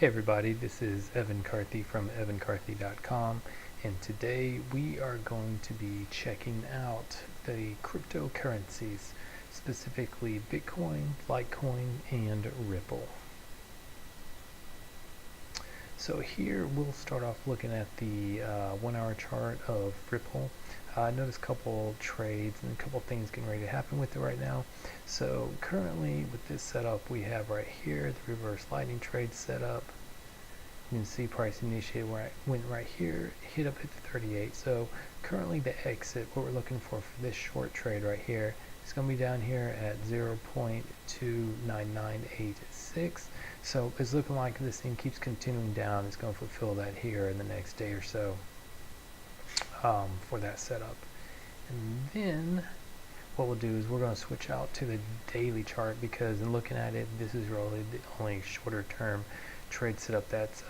Hey everybody, this is Evan Carthy from evancarthy.com, and today we are going to be checking out the cryptocurrencies, specifically Bitcoin, Litecoin, and Ripple. So here we'll start off looking at the 1 hour chart of Ripple. I noticed a couple trades and a couple things getting ready to happen with it right now. So currently with this setup we have right here the reverse lightning trade setup. You can see price initiated where I went right here, hit up at the 38. So currently the exit, what we're looking for this short trade right here, is going to be down here at 0.29986. So it's looking like this thing keeps continuing down. It's going to fulfill that here in the next day or so for that setup. And then what we'll do is we're going to switch out to the daily chart, because in looking at it, this is really the only shorter term trade setup that's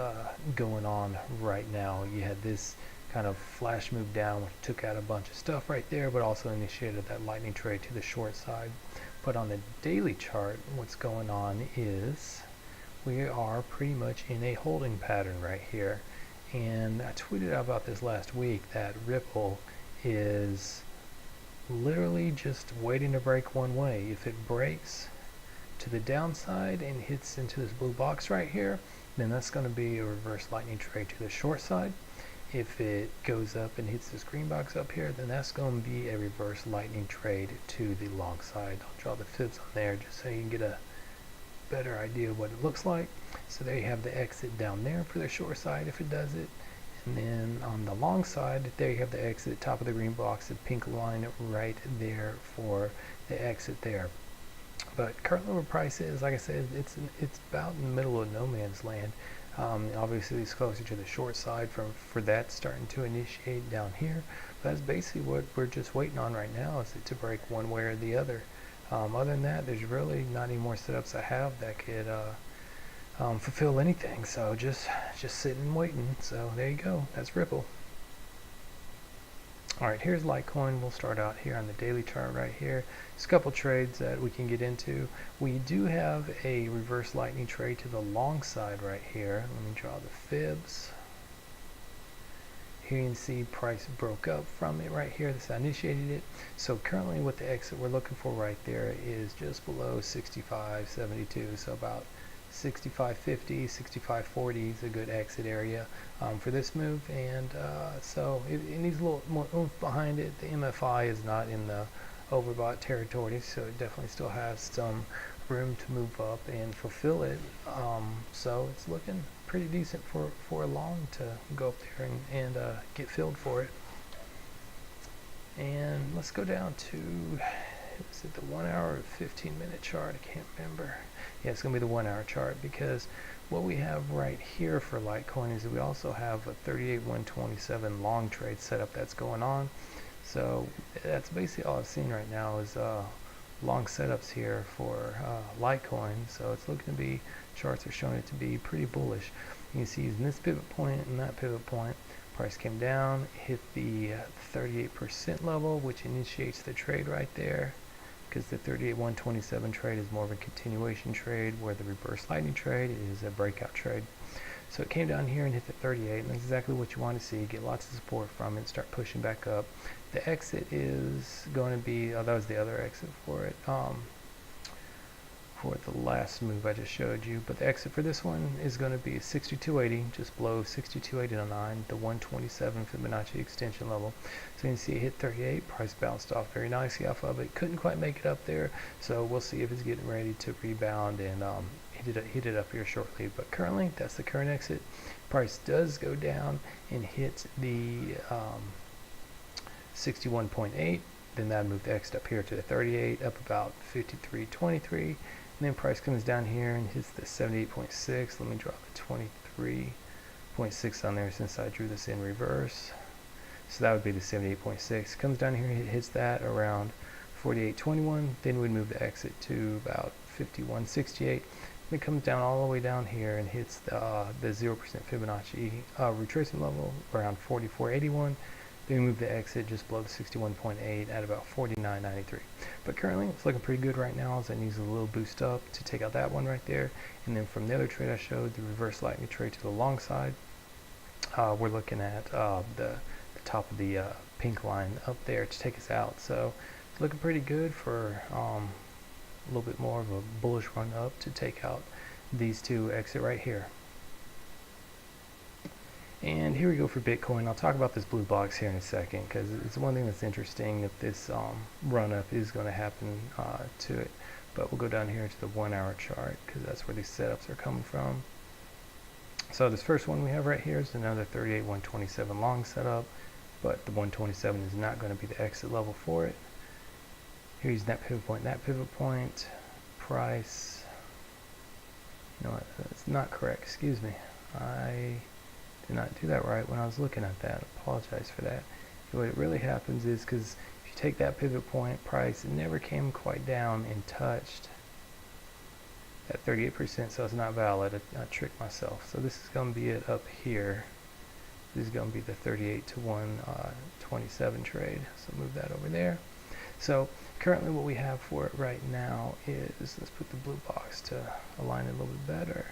going on right now. You had this kind of flash move down, which took out a bunch of stuff right there, but also initiated that lightning trade to the short side. But on the daily chart, what's going on is we are pretty much in a holding pattern right here. And I tweeted out about this last week that Ripple is literally just waiting to break one way. If it breaks to the downside and hits into this blue box right here, then that's going to be a reverse lightning trade to the short side. If it goes up and hits this green box up here, then that's going to be a reverse lightning trade to the long side. I'll draw the fibs on there just so you can get a better idea of what it looks like. So there you have the exit down there for the short side if it does it. And then on the long side, there you have the exit, top of the green box, the pink line right there for the exit there. But currently where price is, like I said, it's about in the middle of no man's land. Obviously it's closer to the short side for that starting to initiate down here. But that's basically what we're just waiting on right now, is it to break one way or the other. Other than that, there's really not any more setups I have that could fulfill anything. So just sitting and waiting. So there you go. That's Ripple. Alright, here's Litecoin. We'll start out here on the daily chart right here. There's a couple trades that we can get into. We do have a reverse lightning trade to the long side right here. Let me draw the fibs. Here you can see price broke up from it right here. This initiated it. So currently with the exit we're looking for right there is just below 65.72. So about 65.50, 65.40 is a good exit area for this move, and so it needs a little more oomph behind it. The MFI is not in the overbought territory, so it definitely still has some room to move up and fulfill it. So it's looking pretty decent for a long to go up there and get filled for it. And let's go down to, is it the 1 hour or 15-minute chart? I can't remember. Yeah, it's going to be the 1 hour chart, because what we have right here for Litecoin is that we also have a 38.127 long trade setup that's going on. So that's basically all I've seen right now is long setups here for Litecoin. So it's looking to be, charts are showing it to be pretty bullish. You can see in this pivot point and that pivot point, price came down, hit the 38% level, which initiates the trade right there, because the 38.127 trade is more of a continuation trade, where the reverse lightning trade is a breakout trade. So it came down here and hit the 38, and that's exactly what you want to see. Get lots of support from it, start pushing back up. The exit is going to be, that was the other exit for it, for the last move I just showed you. But the exit for this one is going to be 62.80, just below 62.89, the 127 Fibonacci extension level. So you can see it hit 38, price bounced off very nicely off of it, couldn't quite make it up there, so we'll see if it's getting ready to rebound and hit it up here shortly. But currently that's the current exit. Price does go down and hit the 61.8, then that moved the exit up here to the 38, up about 53.23. And then price comes down here and hits the 78.6. Let me draw the 23.6 on there since I drew this in reverse. So that would be the 78.6. Comes down here and hits that around 48.21. Then we'd move the exit to about 51.68. Then it comes down all the way down here and hits the 0% Fibonacci retracement level around 44.81. Then we move the exit just below the 61.8 at about 49.93. But currently it's looking pretty good right now, as it needs a little boost up to take out that one right there. And then from the other trade I showed, the reverse lightning trade to the long side, we're looking at the top of the pink line up there to take us out. So it's looking pretty good for a little bit more of a bullish run up to take out these two exit right here. And here we go for Bitcoin. I'll talk about this blue box here in a second, because it's one thing that's interesting if this run up is going to happen to it. But we'll go down here to the 1 hour chart, because that's where these setups are coming from. So this first one we have right here is another 38.127 long setup, but the 127 is not going to be the exit level for it. Here's that pivot point, price. You know what, that's not correct, excuse me. I did not do that right when I was looking at that. I apologize for that. What it really happens is, because if you take that pivot point, price, it never came quite down and touched at 38%, so it's not valid. I tricked myself. So this is going to be it up here. This is going to be the 38 to 127 trade. So move that over there. So currently what we have for it right now is, let's put the blue box to align it a little bit better.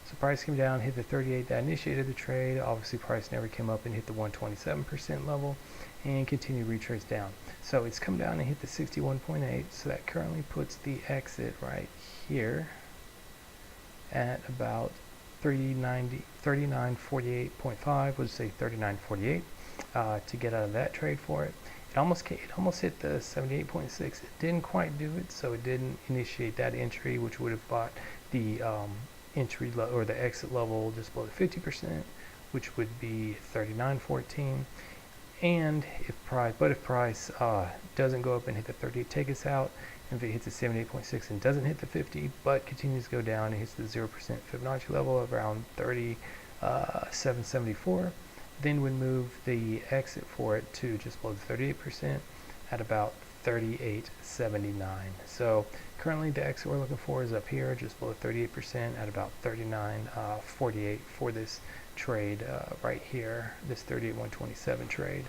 So price came down, hit the 38 that initiated the trade. Obviously price never came up and hit the 127% level and continued retrace down. So it's come down and hit the 61.8, so that currently puts the exit right here at about 39.48.5, we'll just say 39.48 to get out of that trade for it. It almost hit the 78.6. It didn't quite do it, so it didn't initiate that entry, which would have bought the entry or the exit level just below the 50%, which would be 39.14. And if price doesn't go up and hit the 38, take us out. And if it hits the 78.6 and doesn't hit the 50, but continues to go down and hits the 0% Fibonacci level of around 37.74, then would move the exit for it to just below the 38% at about 38.79. So currently the exit we're looking for is up here, just below 38% at about 39.48 for this trade right here, this 38.127 trade.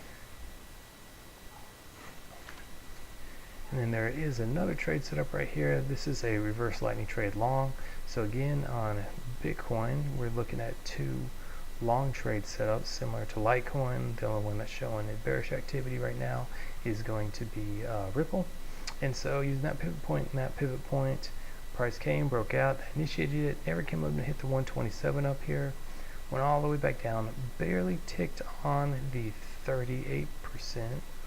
And then there is another trade set up right here. This is a reverse lightning trade long. So again, on Bitcoin, we're looking at two long trade setups similar to Litecoin. The only one that's showing a bearish activity right now is going to be Ripple. And so using that pivot point and that pivot point, price came, broke out, initiated it, never came up and hit the 127 up here, went all the way back down, barely ticked on the 38%.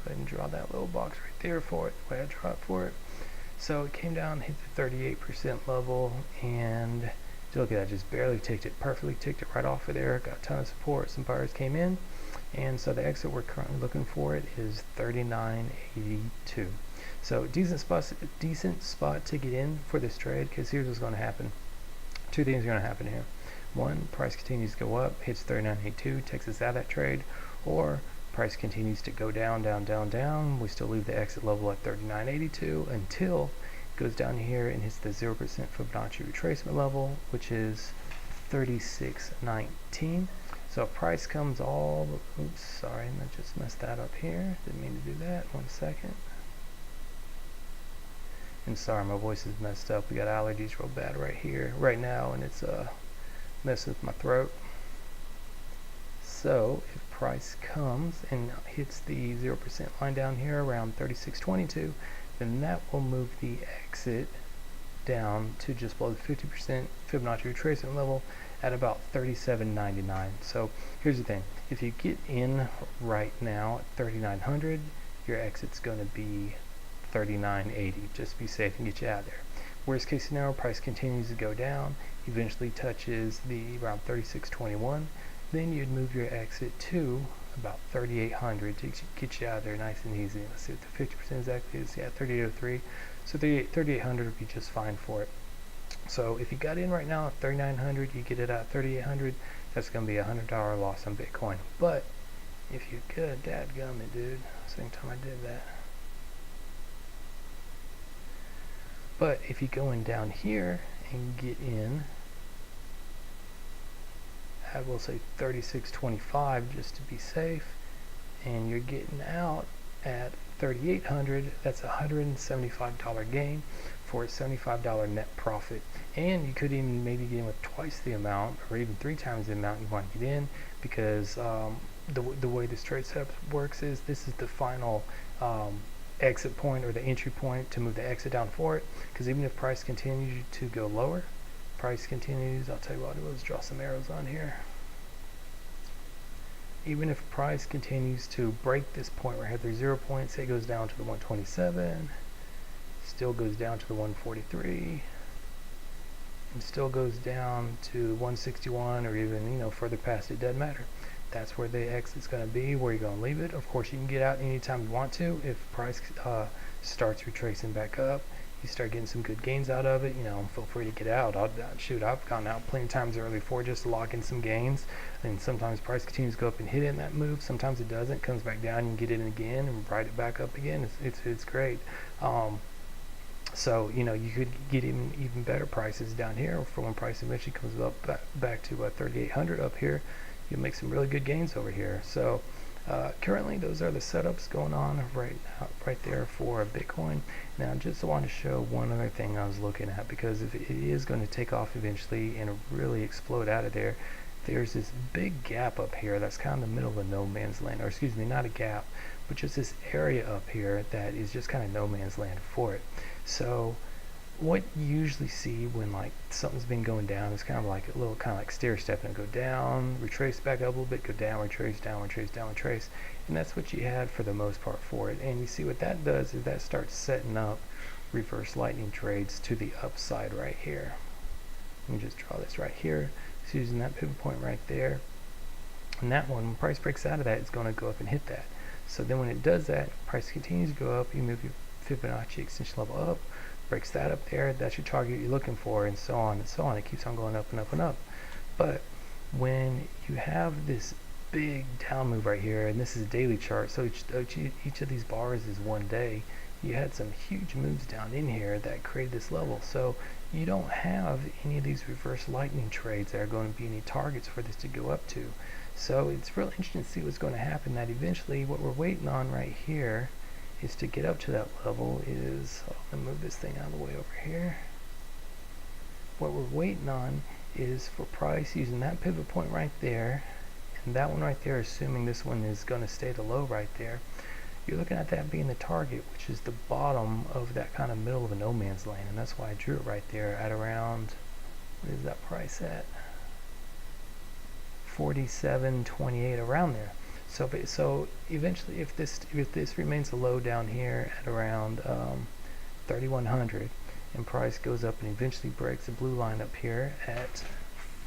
Go ahead and draw that little box right there for it, the way I draw it for it. So it came down, hit the 38% level, and look at that, just barely ticked it, perfectly ticked it right off of there, got a ton of support, some buyers came in, and so the exit we're currently looking for it is 39.82. So decent spot to get in for this trade, because here's what's going to happen. Two things are going to happen here. One, price continues to go up, hits 39.82, takes us out of that trade, or price continues to go down, down, down, down. We still leave the exit level at 39.82 until it goes down here and hits the 0% Fibonacci retracement level, which is 36.19. So if price comes all, oops, sorry, I just messed that up here. Didn't mean to do that. 1 second. And sorry, my voice is messed up. We got allergies real bad right here, right now, and it's messing with my throat. So if price comes and hits the 0% line down here around 36.22, then that will move the exit down to just below the 50% Fibonacci retracement level at about 37.99. So here's the thing, if you get in right now at 3900, your exit's going to be 39.80, just to be safe and get you out there. Worst case scenario, price continues to go down, eventually touches the around 36.21, then you'd move your exit to about 3800 to get you out of there nice and easy. Let's see what the 50% exactly is. Yeah, 3803. So 3800 would be just fine for it. So if you got in right now at 3900, you get it out at 3800, that's going to be a $100 loss on Bitcoin. But if you could, dadgummit, dude, same time I did that. But if you go in down here and get in, I will say 36.25 just to be safe, and you're getting out at 3,800. That's a $175 gain for a $75 net profit. And you could even maybe get in with twice the amount, or even 3 times the amount you want to get in, because the way this trade setup works is this is the final exit point, or the entry point to move the exit down for it. Because even if price continues to go lower, price continues, I'll tell you what, let's draw some arrows on here. Even if price continues to break this point right here, there's 0 points, it goes down to the 127, still goes down to the 143, and still goes down to 161, or even further past it, doesn't matter. That's where the exit's going to be, where you're going to leave it. Of course, you can get out anytime you want to. If price starts retracing back up, you start getting some good gains out of it, feel free to get out. I've gone out plenty of times early for just to lock in some gains. And sometimes price continues to go up and hit it in that move. Sometimes it doesn't, comes back down, you can get it in again and ride it back up again. It's great. So you could get even better prices down here for when price eventually comes up back to 3,800 up here. You'll make some really good gains over here. So currently those are the setups going on right there for Bitcoin. Now I just want to show one other thing I was looking at, because if it is going to take off eventually and really explode out of there, there's this big gap up here that's kind of in the middle of no man's land, or excuse me, not a gap, but just this area up here that is just kind of no man's land for it. So what you usually see when like something's been going down is kind of like a little kind of like stair stepping, go down, retrace back up a little bit, go down, retrace, down, retrace, down, retrace, and that's what you had for the most part for it. And you see what that does is that starts setting up reverse lightning trades to the upside right here. Let me just draw this right here. It's using that pivot point right there, and that one, when price breaks out of that, it's going to go up and hit that. So then when it does that, price continues to go up, you move your Fibonacci extension level up, breaks that up there, that's your target you're looking for, and so on and so on. It keeps on going up and up and up. But when you have this big down move right here, and this is a daily chart, so each of these bars is 1 day, you had some huge moves down in here that created this level. So you don't have any of these reverse lightning trades that are going to be any targets for this to go up to. So it's really interesting to see what's going to happen, that eventually what we're waiting on right here is to get up to that level is, I'm going to move this thing out of the way over here. What we're waiting on is for price using that pivot point right there, and that one right there, assuming this one is going to stay the low right there, you're looking at that being the target, which is the bottom of that kind of middle of a no man's land. And that's why I drew it right there at around, what is that price at? 47.28, around there. So eventually, if this remains a low down here at around 3,100, and price goes up and eventually breaks the blue line up here at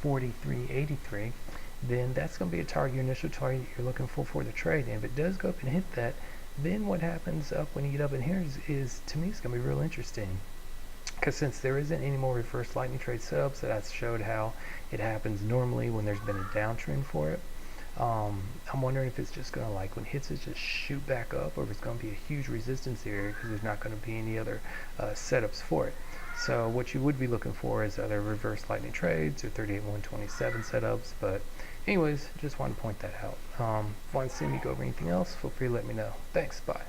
43.83, then that's going to be a target, your initial target you're looking for the trade. And if it does go up and hit that, then what happens up when you get up in here is to me, it's going to be real interesting. Because since there isn't any more reverse lightning trade setups, that I showed how it happens normally when there's been a downtrend for it. I'm wondering if it's just going to, like, when it hits it, just shoot back up, or if it's going to be a huge resistance area, because there's not going to be any other setups for it. So what you would be looking for is other reverse lightning trades or 38.127 setups. But anyways, just want to point that out. If you want to see me go over anything else, feel free to let me know. Thanks, bye.